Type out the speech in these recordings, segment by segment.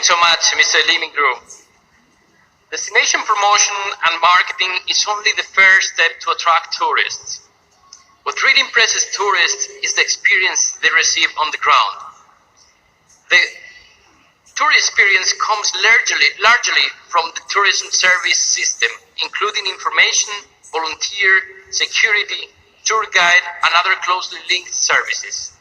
so much, Mr. Limingru. Destination promotion and marketing is only the first step to attract tourists. What really impresses tourists is the experience they receive on the ground. The tourist experience comes largely from the tourism service system, including information, volunteer, security, tour guide, and other closely linked services.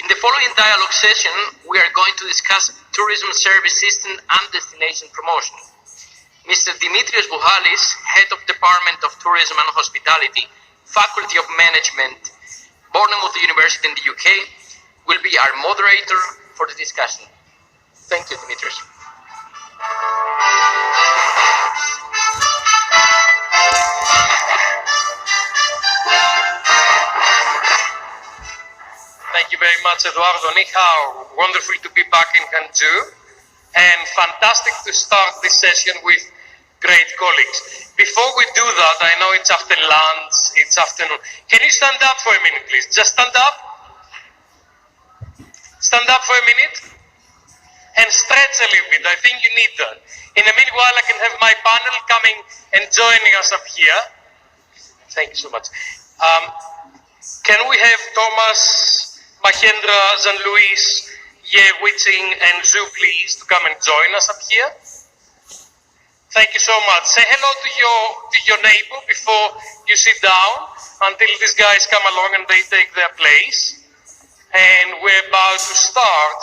In the following dialogue session, we are going to discuss tourism service system and destination promotion. Mr. Dimitrios Buhalis, Head of Department of Tourism and Hospitality, Faculty of Management, Bournemouth University in the UK, will be our moderator for the discussion. Thank you, Dimitrios. Thank you very much, Eduardo. Ni hao. Wonderful to be back in Hangzhou, and fantastic to start this session with great colleagues. Before we do that, I know it's after lunch, it's afternoon. Can you stand up for a minute, please? Just stand up. Stand up for a minute and stretch a little bit. I think you need that. In a meanwhile, I can have my panel coming and joining us up here. Thank you so much. Can we have Thomas, Mahendra, Jean-Louis, Wenzhi, and Zhu, please, to come and join us up here? Thank you so much. Say hello to your neighbor before you sit down until these guys come along and they take their place. And we're about to start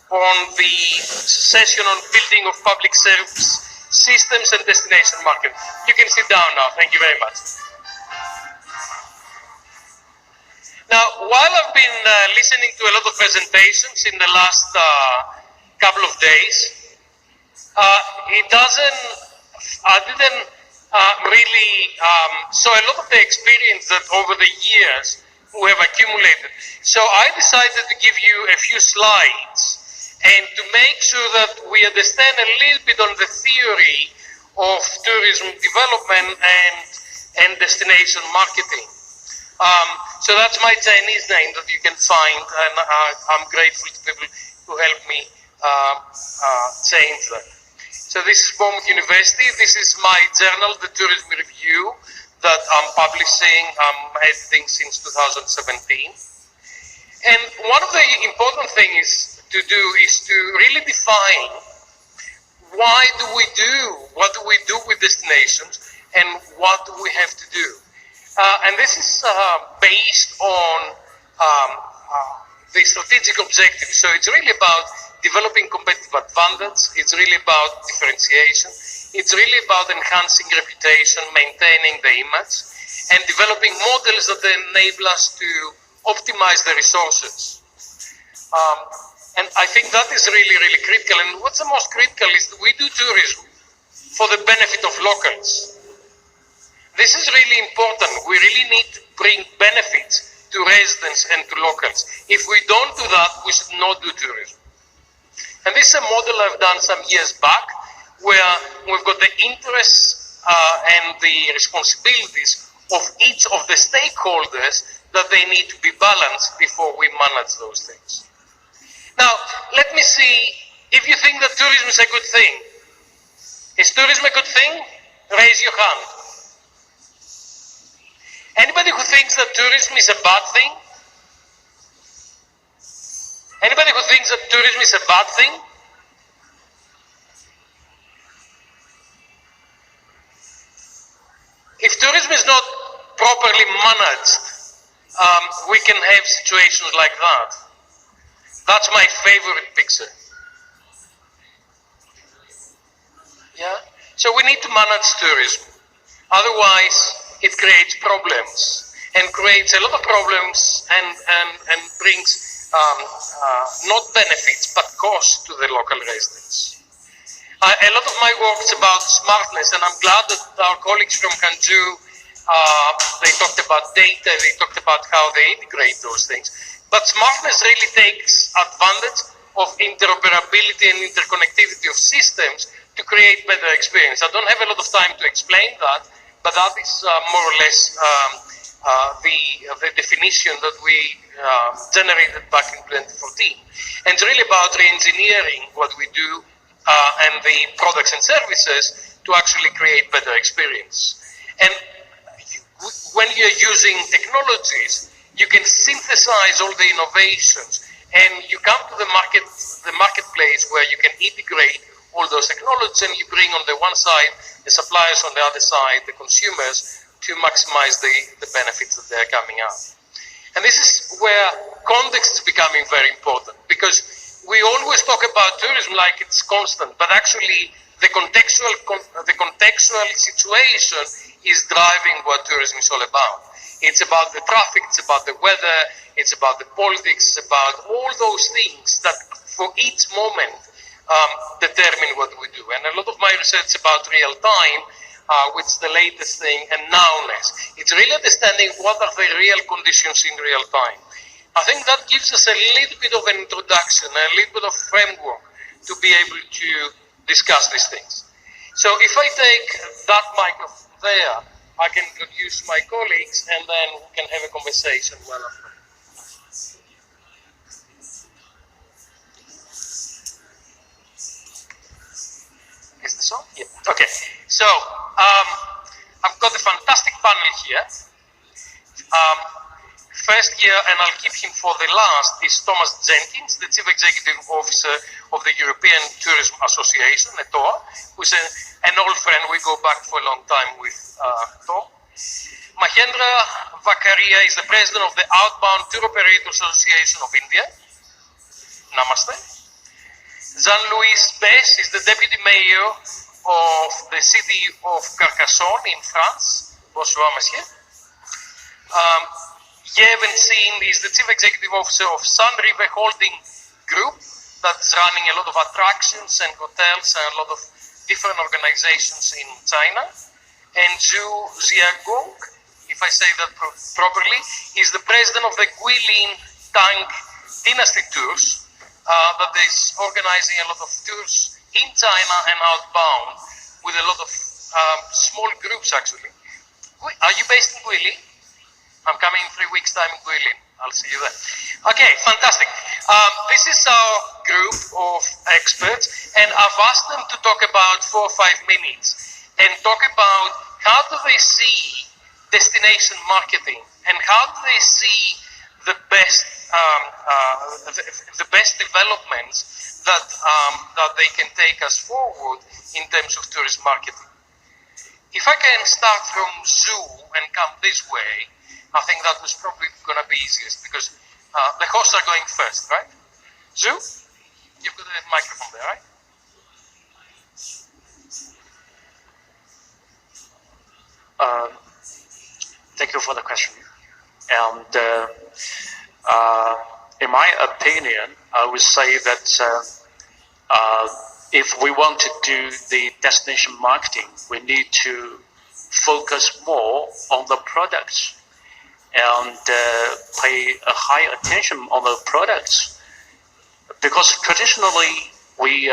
on the session on building of public service systems and destination market. You can sit down now. Thank you very much. Now, while I've been listening to a lot of presentations in the last couple of days, I didn't really saw a lot of the experience that over the years we have accumulated. So I decided to give you a few slides and to make sure that we understand a little bit on the theory of tourism development and destination marketing. So that's my Chinese name that you can find, and I'm grateful to people who helped me change that. So this is Bournemouth University. This is my journal, the Tourism Review, that I'm publishing, I'm editing since 2017. And one of the important things to do is to really define what do we do with destinations, and what do we have to do. And this is based on the strategic objectives. So it's really about developing competitive advantage, it's really about differentiation, it's really about enhancing reputation, maintaining the image, and developing models that enable us to optimize the resources. And I think that is really, really critical. And what's the most critical is that we do tourism for the benefit of locals. This is really important. We really need to bring benefits to residents and to locals. If we don't do that, we should not do tourism. And this is a model I've done some years back, where we've got the interests and the responsibilities of each of the stakeholders that they need to be balanced before we manage those things. Now, let me see if you think that tourism is a good thing. Is tourism a good thing? Raise your hand. Anybody who thinks that tourism is a bad thing? Anybody who thinks that tourism is a bad thing? If tourism is not properly managed, we can have situations like that. That's my favorite picture. Yeah? So we need to manage tourism. Otherwise, it creates problems, and creates a lot of problems, and brings not benefits but cost to the local residents. A lot of my work is about smartness, and I'm glad that our colleagues from Hangzhou, they talked about data, they talked about how they integrate those things. But smartness really takes advantage of interoperability and interconnectivity of systems to create better experience. I don't have a lot of time to explain that, but that is more or less the definition that we generated back in 2014. And it's really about re-engineering what we do and the products and services to actually create better experience. And when you're using technologies, you can synthesize all the innovations and you come to the marketplace where you can integrate all those technologies and you bring on the one side the suppliers, on the other side the consumers, to maximize the benefits that they're coming out. And this is where context is becoming very important, because we always talk about tourism like it's constant, but actually the contextual situation is driving what tourism is all about. It's about the traffic, it's about the weather, it's about the politics, it's about all those things that for each moment determine what we do. And a lot of my research is about real time, which is the latest thing, and nowness. It's really understanding what are the real conditions in real time. I think that gives us a little bit of an introduction, a little bit of framework to be able to discuss these things. So if I take that microphone there, I can introduce my colleagues and then we can have a conversation well after. Is this on? Yeah. Okay. So I've got a fantastic panel here. First here, and I'll keep him for the last, is Thomas Jenkins, the Chief Executive Officer of the European Tourism Association, ETOA, who's an old friend. We go back for a long time with Tom. Mahendra Vakaria is the President of the Outbound Tour Operators Association of India. Namaste. Louis BES is the Deputy Mayor of the city of Carcassonne in France. Bonsoir, monsieur. Wenzhi is the Chief Executive Officer of Sunriver Holding Group, that's running a lot of attractions and hotels and a lot of different organizations in China. And Zhu Xianghu, if I say that properly, is the President of the Guilin Tang Dynasty Tours, that is organizing a lot of tours in China and outbound with a lot of small groups actually. Are you based in Guilin? I'm coming in 3 weeks' time in Guilin. I'll see you there. Okay, fantastic. This is our group of experts, and I've asked them to talk about 4 or 5 minutes and talk about how do they see destination marketing and how do they see the best developments that they can take us forward in terms of tourist marketing. If I can start from Zhu and come this way, I think that was probably going to be easiest because the hosts are going first, right? Zhu, you've got a microphone there, right? Thank you for the question. And in my opinion, I would say that if we want to do the destination marketing, we need to focus more on the products and pay a high attention on the products, because traditionally we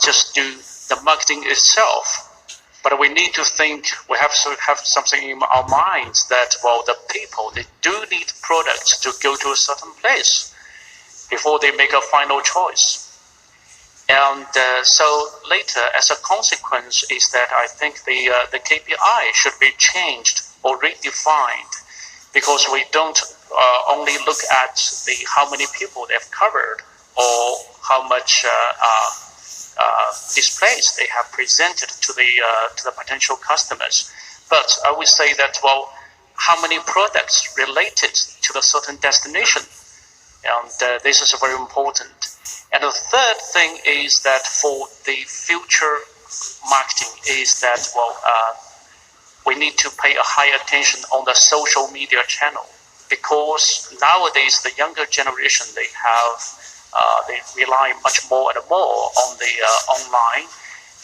just do the marketing itself. But we need to think, we have to have something in our minds that, well, the people, they do need products to go to a certain place before they make a final choice. And so later, as a consequence, is that I think the KPI should be changed or redefined, because we don't only look at how many people they've covered or how much displays they have presented to the potential customers, but I would say that, well, how many products related to the certain destination, and this is very important. And the third thing is that for the future marketing is that, well, we need to pay a high attention on the social media channel, because nowadays the younger generation, they rely much more and more on the online,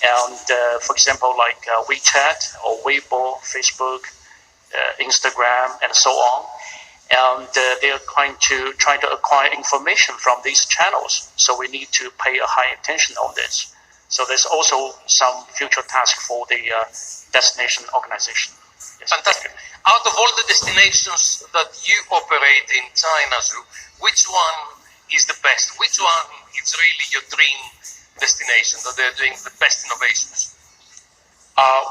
and for example, like WeChat or Weibo, Facebook, Instagram, and so on. And they are trying to acquire information from these channels. So we need to pay a high attention on this. So there's also some future task for the destination organization. Fantastic. Out of all the destinations that you operate in China, which one is the best? Which one is really your dream destination that they're doing the best innovations?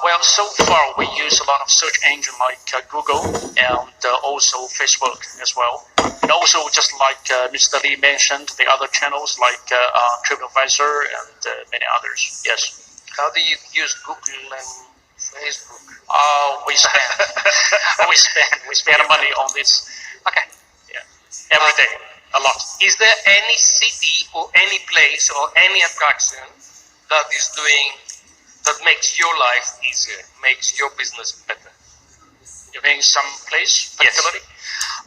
Well, so far we use a lot of search engine like Google and also Facebook as well. And also, just like Mr. Lee mentioned, the other channels like TripAdvisor and many others. Yes. How do you use Google and Facebook? We spend money on this. Okay. Yeah. Every day, a lot. Is there any city or any place or any attraction that makes your life easier, makes your business better? You mean some place particularly? Yes.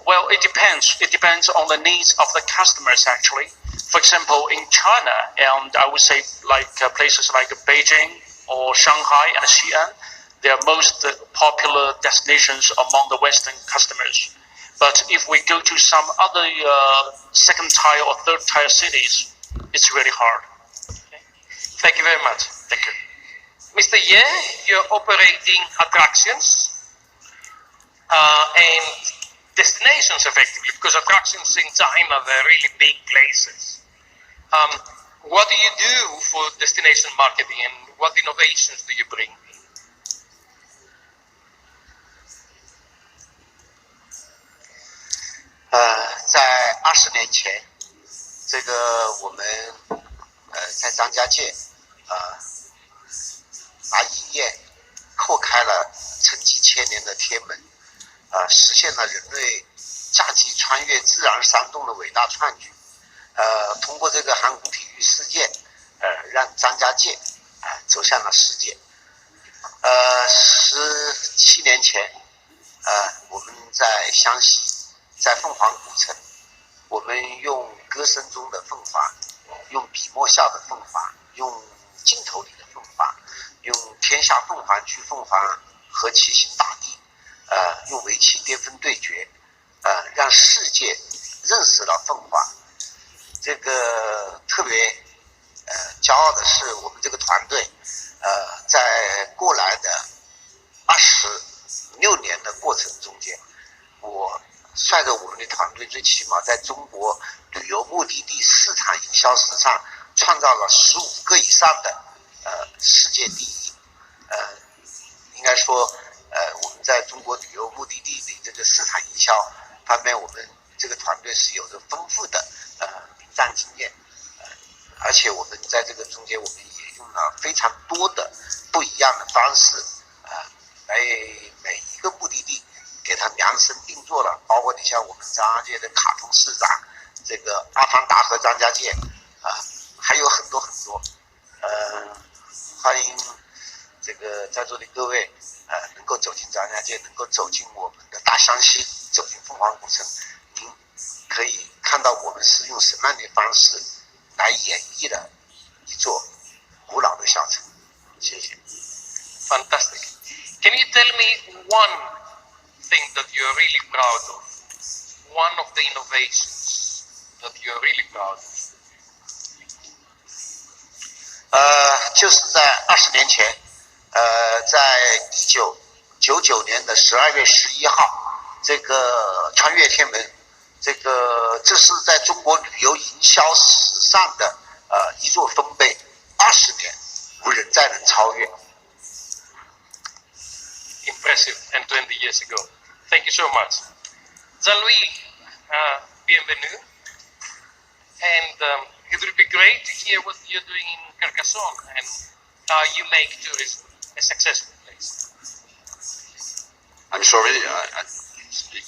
Well, it depends. It depends on the needs of the customers, actually. For example, in China, and I would say like places like Beijing or Shanghai and Xi'an, they are most popular destinations among the Western customers. But if we go to some other second-tier or third-tier cities, it's really hard. Okay. Thank you very much. Thank you. Mr. Ye, you're operating attractions and destinations effectively, because attractions in China, they're really big places. What do you do for destination marketing and what innovations do you bring?在20年前，这个我们在张家界把饮业叩开了沉寂千年的天门，实现了人类假期穿越自然山洞的伟大创举。通过这个韩国体育事件，让张家界走向了世界。17年前，我们在湘西，在凤凰古城，我们用歌声中的凤凰，用笔墨下的凤凰，用镜头里的凤凰，用天下凤凰聚凤凰和骑行大地，用围棋巅峰对决，让世界认识了凤凰。这个特别骄傲的是，我们这个团队在过来的26年的过程中间，我率着我们的团队，最起码在中国旅游目的地市场营销史上创造了15个以上的世界第一。应该说我们在中国旅游目的地的这个市场营销方面，我们这个团队是有着丰富的临战经验，而且我们在这个中间，我们也用了非常多的不一样的方式来每一个目的地给它量身定做了，包括你像我们张家界的卡通市长，这个阿凡达和张家界还有很多很多。欢迎这个在座的各位能够走进张家界，能够走进我们的大湘西，走进凤凰古城，您可以看到我们是用什么样的方式来演绎了一座古老的小城。谢谢。Fantastic. Can you tell me one thing that you're really proud of? One of the innovations that you're really proud of? 就是在20年前，在1999年的12月11号，这个穿越天门，这是在中国旅游营销史上的一座丰碑，20年无人再能超越。Impressive, and 20 years ago. Thank you so much. Jean-Louis, bienvenue. And it would be great to hear what you're doing in Carcassonne and how you make tourism a successful place. I'm sorry, I speak.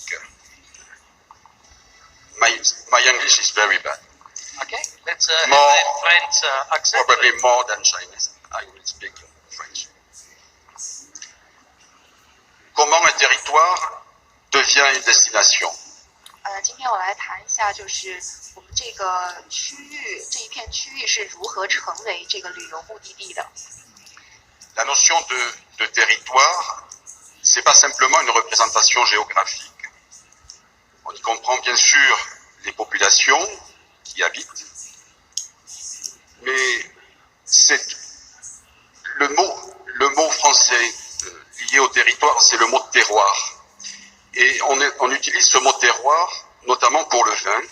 My English is very bad. Okay, let's have a French accent. Probably more than Chinese. I will speak French. Comment un territoire devient une destination? 今天我来谈一下，就是我们这个区域，这一片区域是如何成为这个旅游目的地的。La notion de territoire, c'est pas simplement une représentation géographique. On y comprend bien sûr les populations qui y habitent, mais c'est le mot français lié au territoire, c'est le mot terroir. Et on utilise ce mot terroir notamment pour le vin,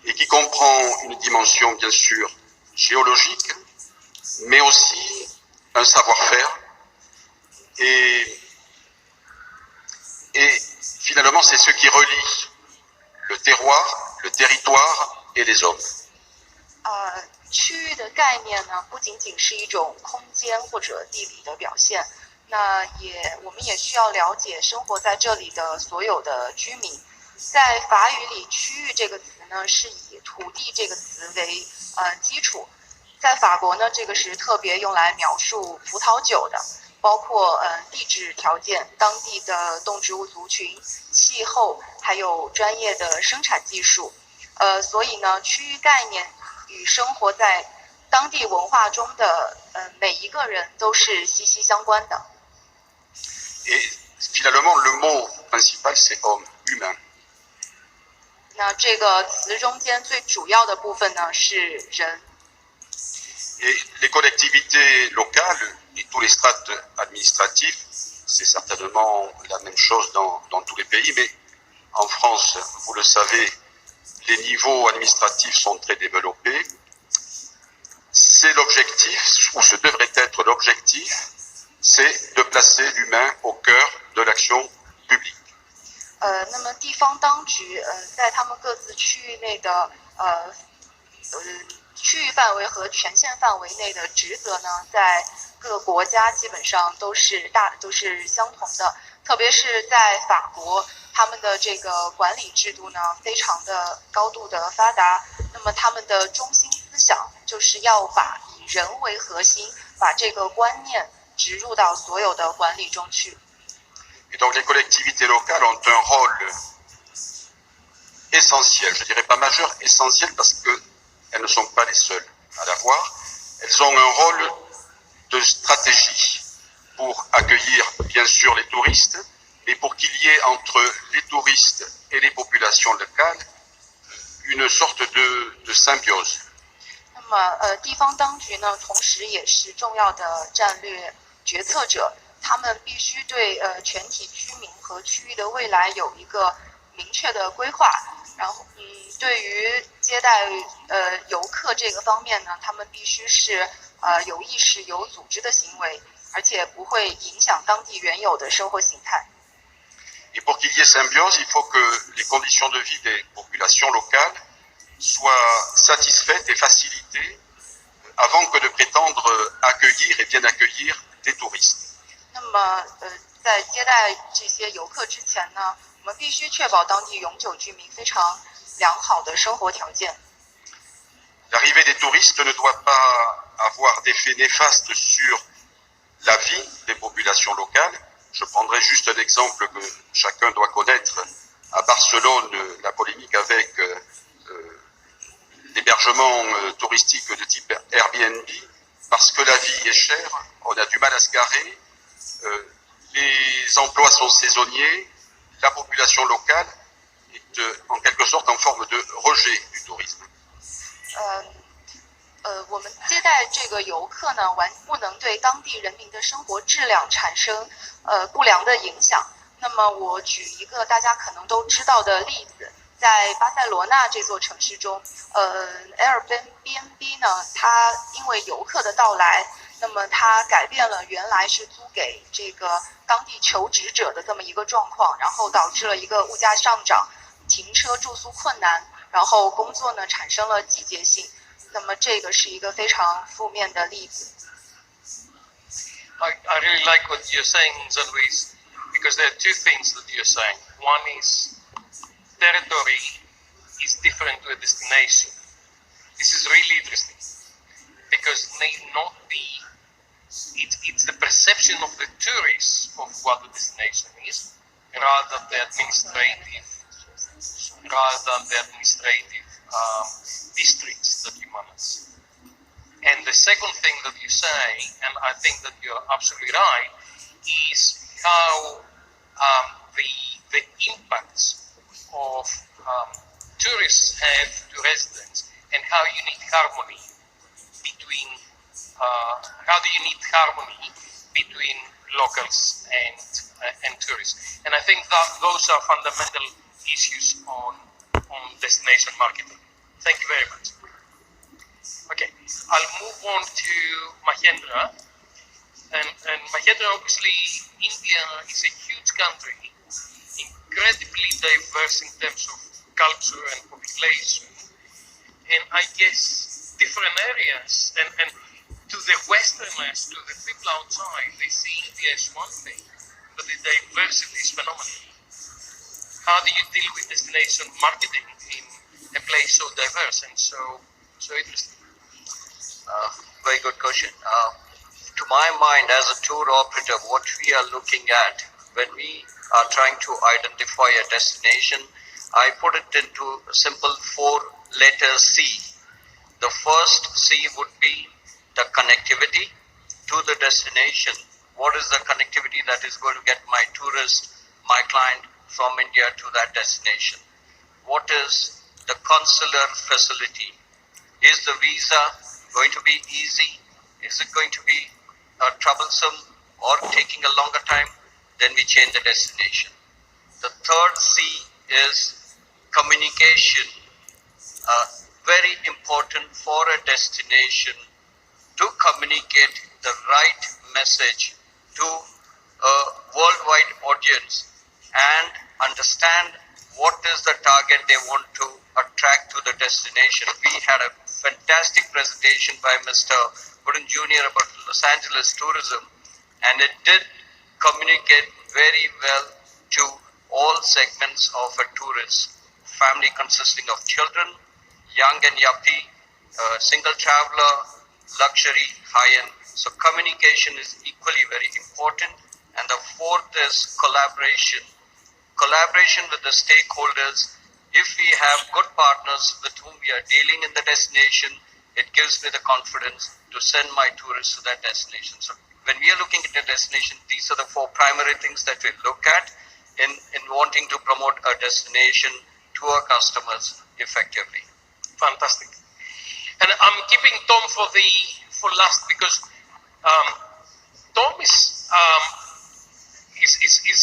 et qui comprend une dimension bien sûr géologique, mais aussi un savoir-faire. Et finalement, c'est ce qui relie le terroir, le territoire et les hommes. 区域的概念呢，不仅仅是一种空间或者地理的表现，那我们也需要了解生活在这里的所有的居民。在法语里，区域这个词呢是以土地这个词为基础。在法国呢，这个是特别用来描述葡萄酒的，包括地质条件、当地的动植物族群、气候，还有专业的生产技术。所以呢，区域概念与生活在当地文化中的每一个人都是息息相关的。Et finalement, le mot principal, c'est homme, humain. 那这个词中间最主要的部分呢是人。Et les collectivités locales et tous les strates administratifs, c'est certainement la même chose dans tous les pays, mais en France, vous le savez, les niveaux administratifs sont très développés. C'est l'objectif, ou ce devrait être l'objectif, c'est de placer l'humain au cœur de l'action publique. 那么地方当局在他们各自区域内的区域范围和权限范围内的职责呢，在各个国家基本上都是相同的，特别是在法国，他们的这个管理制度呢非常的高度的发达。那么他们的中心思想就是要把以人为核心，把这个观念植入到所有的管理中去。Et donc les collectivités locales ont un rôle essentiel, je dirais pas majeur, essentiel parce qu'elles ne sont pas les seules à l'avoir. Elles ont un rôle de stratégie pour accueillir bien sûr les touristes, mais pour qu'il y ait entre les touristes et les populations locales une sorte de symbiose. 那么地方当局呢，同时也是重要的战略决策者。他们必须对全体居民和区域的未来有一个明确的规划，然后对于接待游客这个方面呢，他们必须是有意识、有组织的行为，而且不会影响当地原有的生活形态。Et pour qu'il y ait symbiose, il faut que les conditions de vie des populations locales soient satisfaites et facilitées avant que de prétendre accueillir et bien accueillir des touristes. 那么在接待这些游客之前呢，我们必须确保当地永久居民非常良好的生活条件。L'arrivée des touristes ne doit pas avoir d'effet néfaste sur la vie des populations locales. Je prendrai juste un exemple que chacun doit connaître. À Barcelone, la polémique avec l'hébergement touristique de type Airbnb, parce que la vie est chère, on a du mal à se garer. Les emplois sont saisonniers, la population locale est en quelque sorte en forme de rejet du tourisme. 我们接待这个游客呢，不能对当地人民的生活质量产生不良的影响。那么我举一个大家可能都知道的例子，在巴塞罗那这座城市中，Airbnb 呢，它因为游客的到来，那么它改变了原来是租给这个当地求职者的这么一个状况，然后导致了一个物价上涨，停车住宿困难，然后工作呢产生了季节性。那么这个是一个非常负面的例子。I really like what you're saying, Xiangwei, because there are two things that you're saying. One is territory is different to a destination. This is really interesting because may not be, it's the perception of the tourists of what the destination is rather than the administrative districts that you manage. And the second thing that you say, and I think that you're absolutely right, is how the impacts of tourists have to residents, and how you need harmony between locals and tourists. And I think that those are fundamental issues on destination marketing. Thank you very much. Okay, I'll move on to Mahendra. And Mahendra, obviously, India is a huge country, incredibly diverse in terms of culture and population. And I guess different areas, and to the Westerners, to the people outside, they see India as one thing, but the diversity is phenomenal. How do you deal with destination marketing in a place so diverse and so interesting? Very good question. To my mind, as a tour operator, what we are looking at when we are trying to identify a destination, I put it into a simple 4-letter C. The first C would be the connectivity to the destination. What is the connectivity that is going to get my tourist, my client from India to that destination? What is the consular facility? Is the visa going to be easy? Is it going to be troublesome or taking a longer time? Then we change the destination. The third C is communication. Very important for a destination to communicate the right message to a worldwide audience and understand what is the target they want to attract to the destination. We had a fantastic presentation by Mr. Wooden Jr. about Los Angeles tourism, and it did communicate very well to all segments of a tourist. Family consisting of children, young and yuppie, single traveler, luxury, high-end. So communication is equally very important. And the fourth is collaboration. Collaboration with the stakeholders. If we have good partners with whom we are dealing in the destination, it gives me the confidence to send my tourists to that destination. So when we are looking at a destination, these are the 4 primary things that we look at in wanting to promote a destination to our customers effectively. Fantastic. And I'm keeping Tom for last because Tom is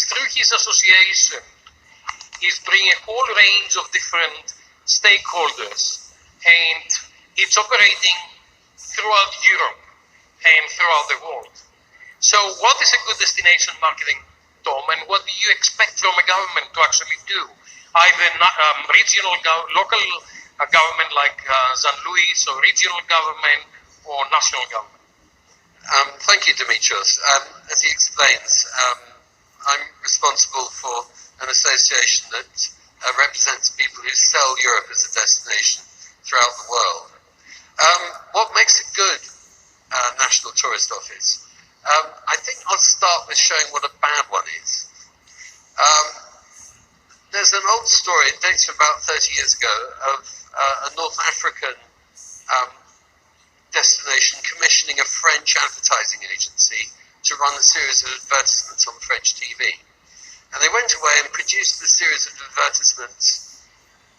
through his association, he's bringing a whole range of different stakeholders, and it's operating throughout Europe and throughout the world. So what is a good destination marketing, Tom, and what do you expect from a government to actually do? Either regional, local government like St. Louis, or regional government, or national government? Thank you, Dimitrios. As he explains, I'm responsible for an association that represents people who sell Europe as a destination throughout the world. What makes a good national tourist office? I think I'll start with showing what a bad one is. There's an old story, it dates from about 30 years ago, of a North African destination commissioning a French advertising agency to run a series of advertisements on French TV. And they went away and produced a series of advertisements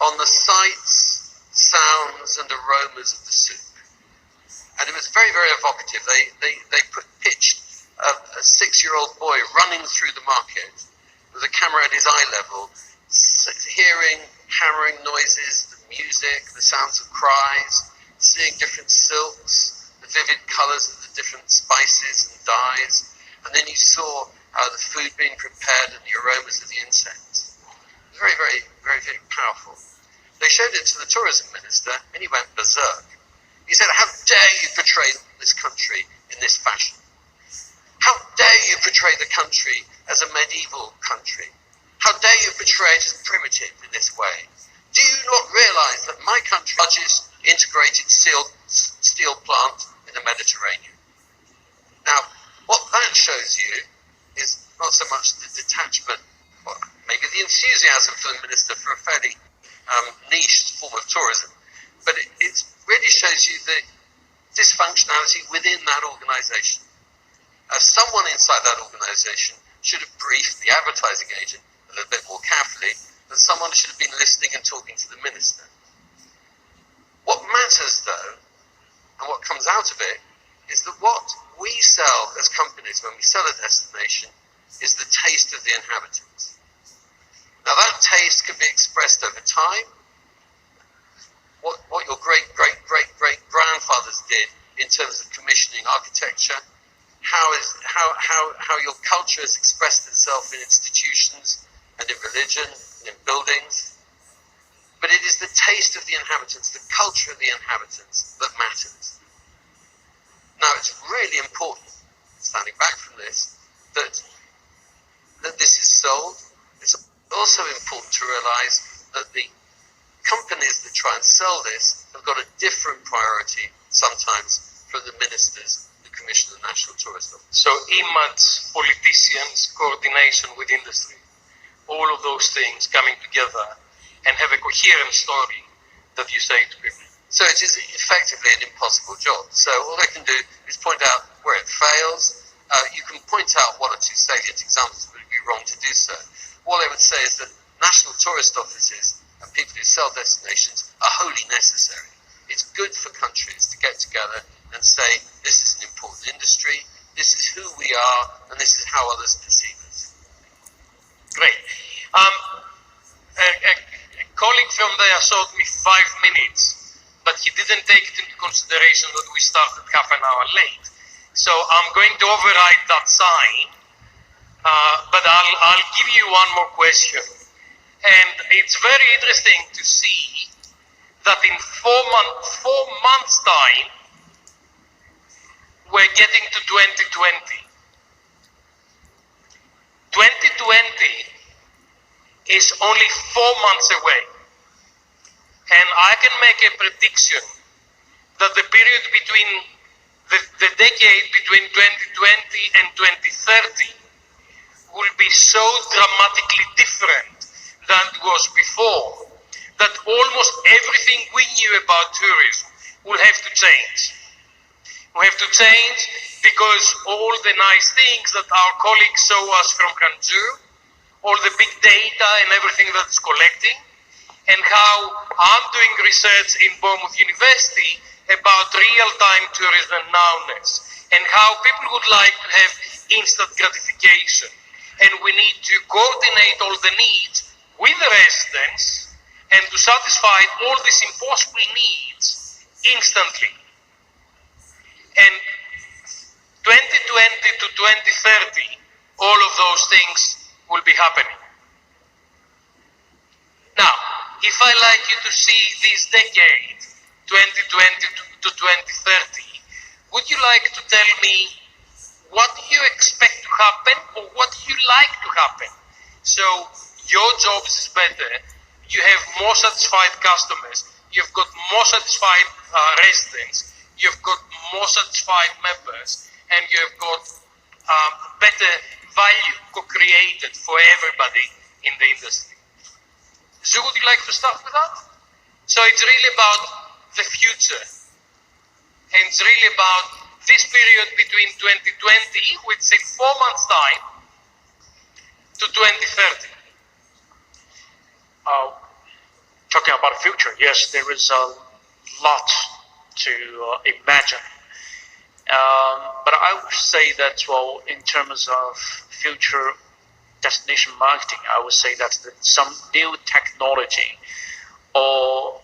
on the sights, sounds and aromas of the soup. And it was very, very evocative. They pitched a 6-year-old boy running through the market with a camera at his eye level, hearing hammering noises, the music, the sounds of cries, seeing different silks, the vivid colours of the different spices and dyes, and then you saw the food being prepared and the aromas of the incense. Very, very, very, very powerful. They showed it to the tourism minister, and he went berserk. He said, "How dare you portray this country in this fashion? How dare you portray the country as a medieval country? How dare you portray it as primitive in this way? Do you not realise that my country is the largest integrated steel plant in the Mediterranean?" Now, what that shows you is not so much the detachment, or maybe the enthusiasm for the minister for a fairly niche form of tourism, but it really shows you the dysfunctionality within that organisation. Someone inside that organisation should have briefed the advertising agent a little bit more carefully, and someone should have been listening and talking to the minister. What matters, though, and what comes out of it, is that what we sell as companies when we sell a destination is the taste of the inhabitants. Now that taste can be expressed over time. What your great grandfathers did in terms of commissioning architecture, how your culture has expressed itself in institutions and in religion and in buildings. But it is the taste of the inhabitants, the culture of the inhabitants that matters. Now it's really important, standing back from this, that this is sold. It's also important to realise that the companies that try and sell this have got a different priority sometimes from the ministers who commission the National Tourist Office. So image, politicians, coordination with industry, all of those things coming together and have a coherent story that you say to people. So it is effectively an impossible job. So all they can do is point out where it fails. You can point out one or two salient examples, but it would be wrong to do so. All I would say is that national tourist offices and people who sell destinations are wholly necessary. It's good for countries to get together and say, this is an important industry, this is who we are, and this is how others perceive us. Great. A colleague from there showed me 5 minutes, but he didn't take it into consideration that we started half an hour late. So I'm going to override that sign, but I'll give you one more question. And it's very interesting to see that in 4 months' time, we're getting to 2020. 2020 is only 4 months away. And I can make a prediction that the period between the decade between 2020 and 2030 will be so dramatically different than it was before, that almost everything we knew about tourism will have to change. We have to change because all the nice things that our colleagues show us from Hangzhou, all the big data and everything that's collecting, and how I'm doing research in Bournemouth University about real-time tourism and nowness, and how people would like to have instant gratification. And we need to coordinate all the needs with the residents and to satisfy all these impossible needs instantly. And 2020 to 2030, all of those things will be happening. Now, if I like you to see this decade, 2020 to 2030, would you like to tell me what do you expect to happen or what do you like to happen? So your jobs is better, you have more satisfied customers, you've got more satisfied residents, you've got more satisfied members, and you've got better value co-created for everybody in the industry. So would you like to start with that? So it's really about the future. And it's really about this period between 2020, which is in 4 months' time, to 2030. Talking about the future, yes, there is a lot to imagine. But I would say that, well, in terms of future destination marketing, I would say that some new technology or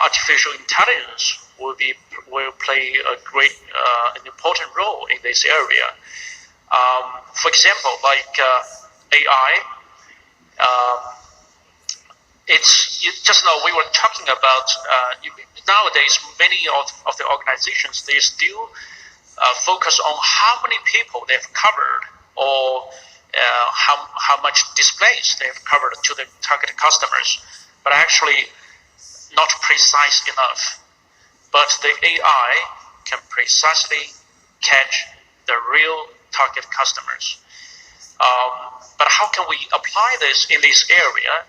artificial intelligence will play a great, an important role in this area. For example, like AI. Just now we were talking about nowadays many of the organizations, they still focus on how many people they've covered or how much displays they've covered to the target customers, but actually not precise enough. But the AI can precisely catch the real target customers. But how can we apply this in this area?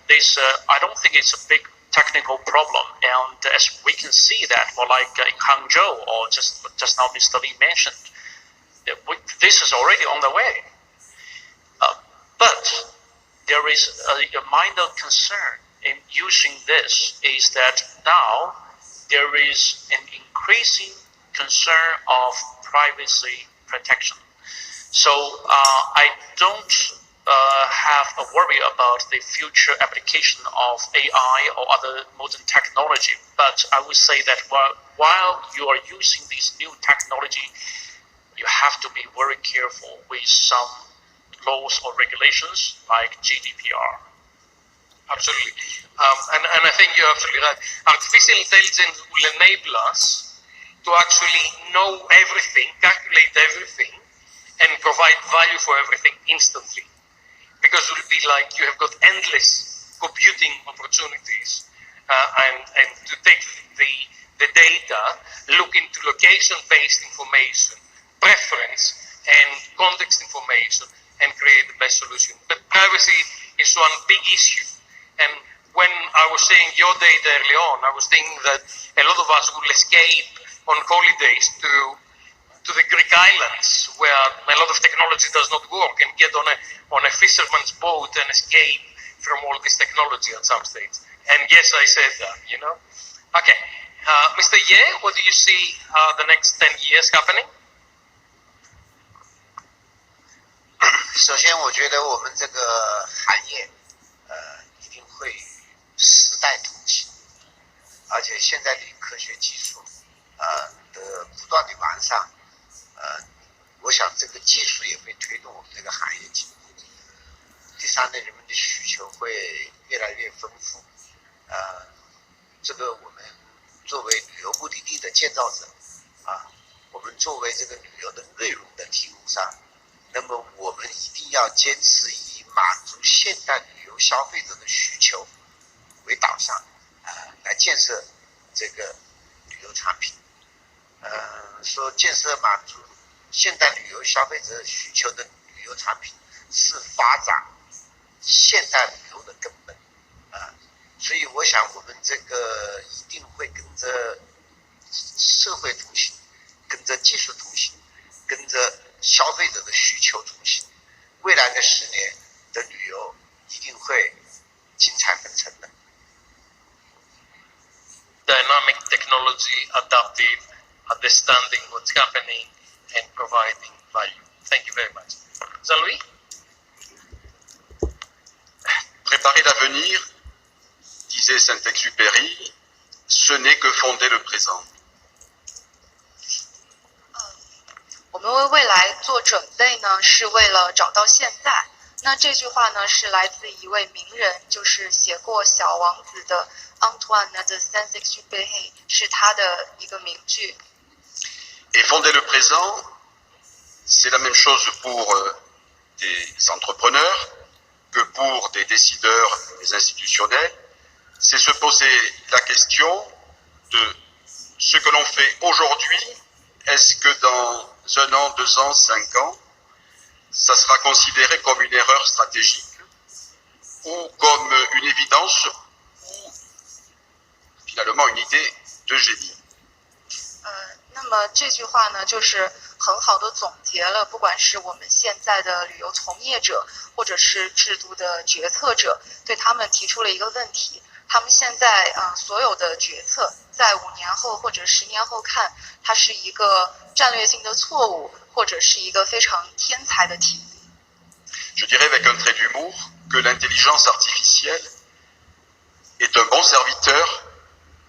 I don't think it's a big technical problem. And as we can see that, well, like in Hangzhou, or just now Mr. Li mentioned, this is already on the way. But there is a minor concern in using this, is that now there is an increasing concern of privacy protection. So I don't have a worry about the future application of AI or other modern technology, but I would say that while you are using this new technology, you have to be very careful with some laws or regulations like GDPR. Absolutely. And I think you're absolutely right. Artificial intelligence will enable us to actually know everything, calculate everything, and provide value for everything instantly. Because it will be like you have got endless computing opportunities and to take the data, look into location-based information, preference, and context information, and create the best solution. But privacy is one big issue. And when I was saying your data early on, I was thinking that a lot of us will escape on holidays to the Greek islands where a lot of technology does not work and get on a fisherman's boat and escape from all this technology at some stage. And yes, I said that, you know. Okay, Mr. Ye, what do you see the next 10 years happening? 首先，我觉得我们这个行业，一定会与时代同行，而且现在的科学技术，的不断的完善，我想这个技术也会推动我们这个行业进步。第三呢，人们的需求会越来越丰富，这个我们作为旅游目的地的建造者，我们作为这个旅游的内容的提供商。那么我们一定要坚持以满足现代旅游消费者的需求为导向，来建设这个旅游产品。说建设满足现代旅游消费者需求的旅游产品是发展现代旅游的根本。所以我想我们这个一定会跟着社会同行，跟着技术同行，跟着消费者的需求同行，未来的10年的旅游一定会精彩纷呈的。Dynamic technology, adaptive, understanding what's happening, and providing value. Thank you very much. Jean-Louis? Préparer l'avenir, disait Saint-Exupéry, ce n'est que fonder le présent. 我们为未来做准备呢，是为了找到现在。那这句话呢，是来自一位名人，就是写过《小王子》的 Antoine de Saint-Exupéry， 是他的一个名句。Et fonder le présent, c'est la même chose pour des entrepreneurs que pour des décideurs, des institutionnels. C'est se poser la question de ce que l'on fait aujourd'hui. Est-ce que dans 1 an, 2 ans, 5 ans, ça sera considéré comme une erreur stratégique ou comme une évidence ou finalement une idée de génie? 那么这句话呢，就是很好的总结了，不管是我们现在的旅游从业者，或者是制度的决策者，对他们提出了一个问题：他们现在所有的决策，在5年后或者10年后看，它是一个战略性的错误，或者是一个非常天才的提议。Je dirais avec un trait d'humour que l'intelligence artificielle est un bon serviteur,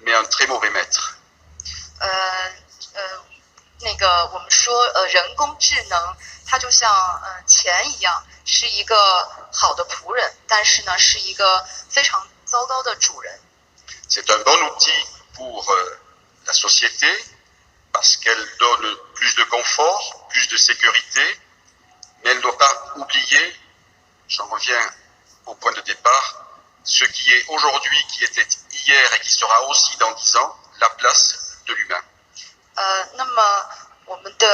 mais un très mauvais maître. 那个我们说人工智能，它就像钱一样，是一个好的仆人，但是呢，是一个非常糟糕的主人。C'est un bon outil pour la société parce qu'elle donne plus de confort, plus de sécurité, mais elle ne doit pas oublier, j'en reviens au point de départ, ce qui est aujourd'hui, qui était hier et qui sera aussi dans 10 ans, la place de l'humain. 那么我们的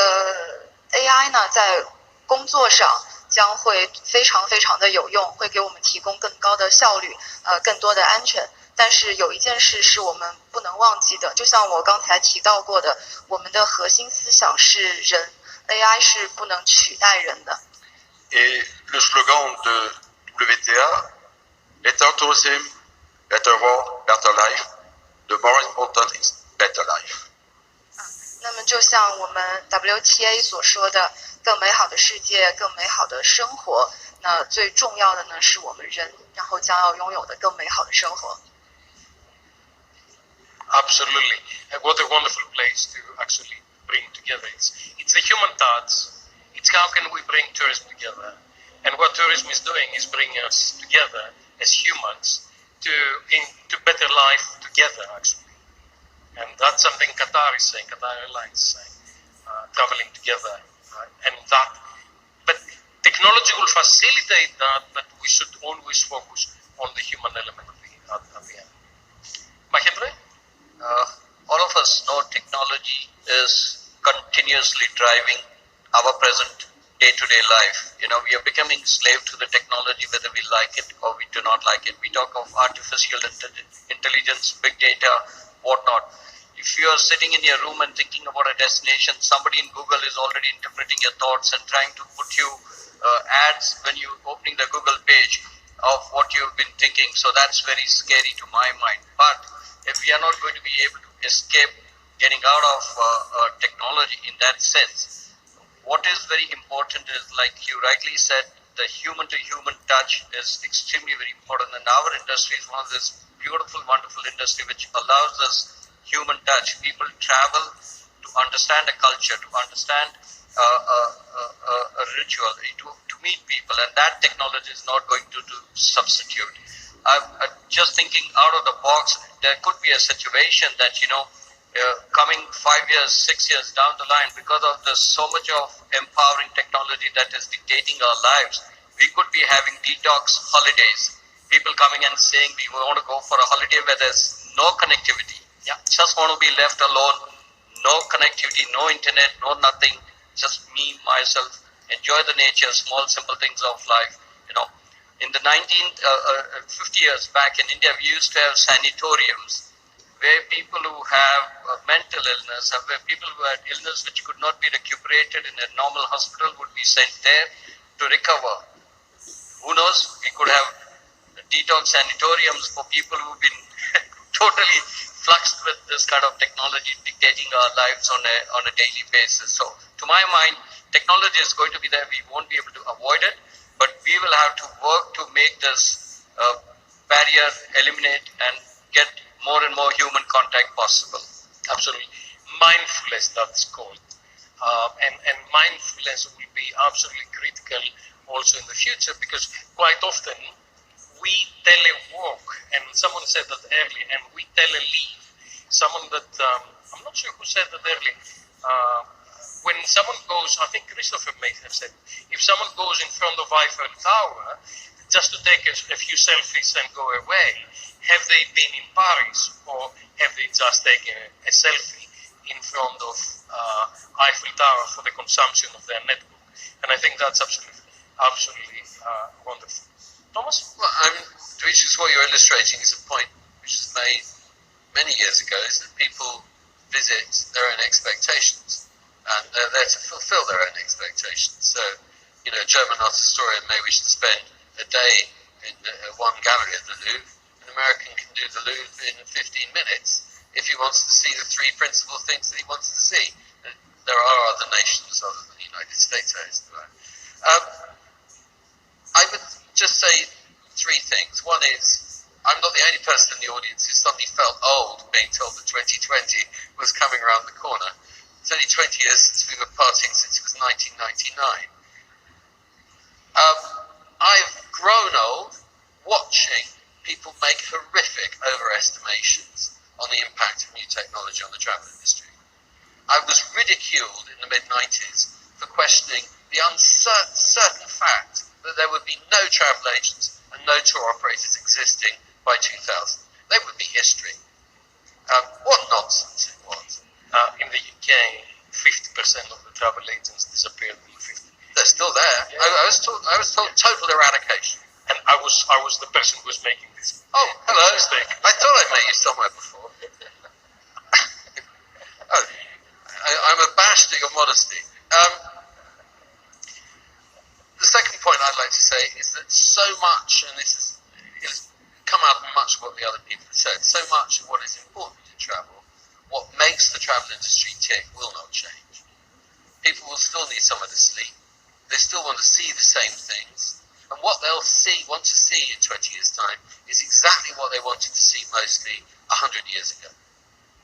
AI 呢，在工作上将会非常非常的有用，会给我们提供更高的效率，更多的安全。但是有一件事是我们不能忘记的，就像我刚才提到过的，我们的核心思想是人 ，AI 是不能取代人的。Et le slogan de WTA, Better Tourism, Better World, Better Life, the more important is better life. 那么就像我们 WTA 所说的，更美好的世界，更美好的生活，那最重要的呢是我们人，然后将要拥有的更美好的生活。Absolutely. What a wonderful place to actually bring together. It's the human touch. It's how can we bring tourism together. And what tourism is doing is bringing us together as humans to better life together, actually. And that's something Qatar is saying, Qatar Airlines is saying, traveling together. But technology will facilitate that, but we should always focus on the human element at the end. Mahendra? All of us know technology is continuously driving our present day-to-day life. You know, we are becoming slave to the technology, whether we like it or we do not like it. We talk of artificial intelligence, big data, whatnot. If you are sitting in your room and thinking about a destination, somebody in Google is already interpreting your thoughts and trying to put you ads when you're opening the Google page of what you've been thinking. So that's very scary to my mind. But if we are not going to be able to escape getting out of technology in that sense, what is very important is, like you rightly said, the human-to-human touch is extremely very important. And our industry is one of this beautiful, wonderful industry which allows us human touch. People travel to understand a culture, to understand a ritual, to meet people, and that technology is not going to substitute. I'm just thinking out of the box, there could be a situation that, coming 5 years, 6 years down the line, because of the so much of empowering technology that is dictating our lives, we could be having detox holidays. People coming and saying we want to go for a holiday where there's no connectivity. Yeah, just want to be left alone, no connectivity, no internet, no nothing, just me, myself, enjoy the nature, small, simple things of life. In the 50 years back in India, we used to have sanatoriums where people who have mental illness, where people who had illness which could not be recuperated in a normal hospital would be sent there to recover. Who knows, we could have detox sanatoriums for people who've been totally fluxed with this kind of technology dictating our lives on a daily basis. So to my mind, technology is going to be there. We won't be able to avoid it, but we will have to work to make this barrier eliminate and get more and more human contact possible. Absolutely. Mindfulness, that's called. And mindfulness will be absolutely critical also in the future, because quite often we telework, and someone said that earlier, and we teleleave. Someone that, I'm not sure who said that earlier, when someone goes, I think Christopher may have said, if someone goes in front of Eiffel Tower just to take a few selfies and go away, have they been in Paris, or have they just taken a selfie in front of Eiffel Tower for the consumption of their network? And I think that's absolutely wonderful. Thomas? Well, Dimitrios, what you're illustrating is a point which was made many years ago, is that people visit their own expectations, and they're there to fulfill their own expectations. So, a German art historian may wish to spend a day in one gallery at the Louvre. An American can do the Louvre in 15 minutes if he wants to see the three principal things that he wants to see. There are other nations other than the United States, I would just say three things. One is, I'm not the only person in the audience who suddenly felt old being told that 2020 was coming around the corner. It's only 20 years since we were partying, since it was 1999. I've grown old watching people make horrific overestimations on the impact of new technology on the travel industry. I was ridiculed in the mid-90s for questioning the uncertain fact that there would be no travel agents and no tour operators existing by 2000. They would be history. What nonsense it was. In the UK, 50% of the travel agents disappeared in the 50s. They're still there. Yeah. I was told total eradication. And I was the person who was making this. Oh, hello. Mistake. I thought I met you somewhere before. I'm abashed at your modesty. The second point I'd like to say is that so much, and this has come out in much of what the other people have said, so much of what is important in travel what makes the travel industry tick will not change. People will still need somewhere to sleep. They still want to see the same things. And what they'll want to see in 20 years' time is exactly what they wanted to see mostly 100 years ago.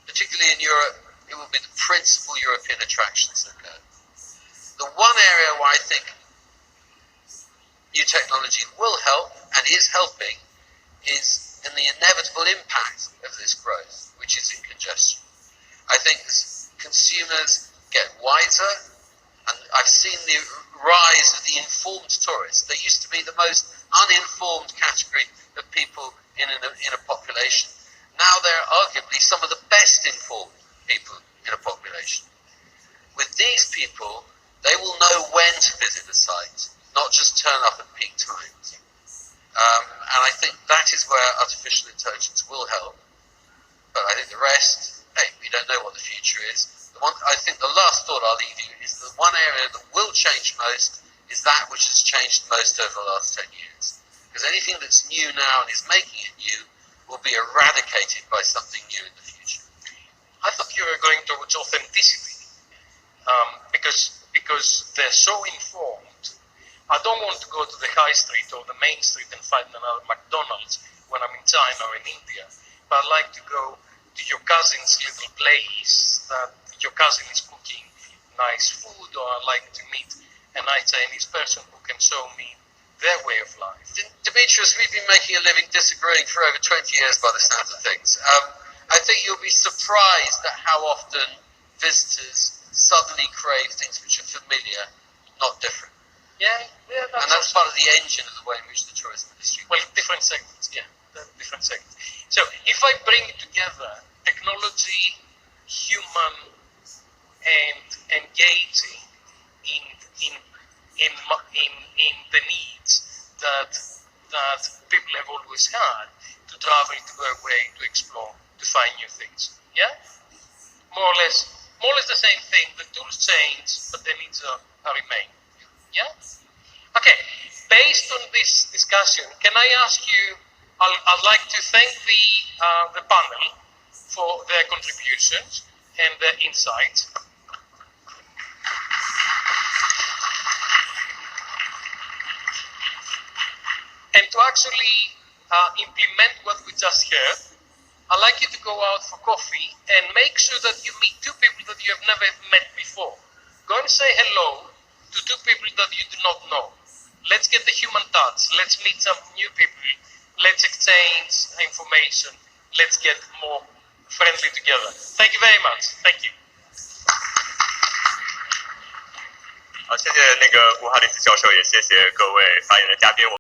Particularly in Europe, it will be the principal European attractions that go. The one area where I think new technology will help, and is helping, is in the inevitable impact of this growth, which is in congestion. I think as consumers get wiser, and I've seen the rise of the informed tourist. They used to be the most uninformed category of people in a population. Now they're arguably some of the best informed people in a population. With these people, they will know when to visit a site, not just turn up at peak times. And I think that is where artificial intelligence will help. But I think the rest, hey, we don't know what the future is. I think the last thought I'll leave you is the one area that will change most is that which has changed most over the last 10 years. Because anything that's new now and is making it new will be eradicated by something new in the future. I thought you were going towards authenticity, because they're so informed. I don't want to go to the high street or the main street and find another McDonald's when I'm in China or in India, but I'd like to go to your cousin's little place that your cousin is cooking nice food, or I'd like to meet a nice Chinese person who can show me their way of life. Dimitrios, we've been making a living disagreeing for over 20 years by the sounds of things. I think you'll be surprised at how often visitors suddenly crave things which are familiar, not different. And that's part of the engine of the way in which the tourism industry works. Well, different segments, different segments. So if I bring together technology, human, and engaging in the needs that people have always had to travel, to go away, to explore, to find new things. More or less the same thing. The tools change, but the needs remain. Okay. Based on this discussion, can I ask you? I'd like to thank the panel for their contributions and their insights. And to actually implement what we just heard, I'd like you to go out for coffee and make sure that you meet two people that you have never met before. Go and say hello to two people that you do not know. Let's get the human touch. Let's meet some new people. Let's exchange information. Let's get more friendly together. Thank you very much. Thank you. 好，谢谢那个布哈里斯教授，也谢谢各位发言的嘉宾。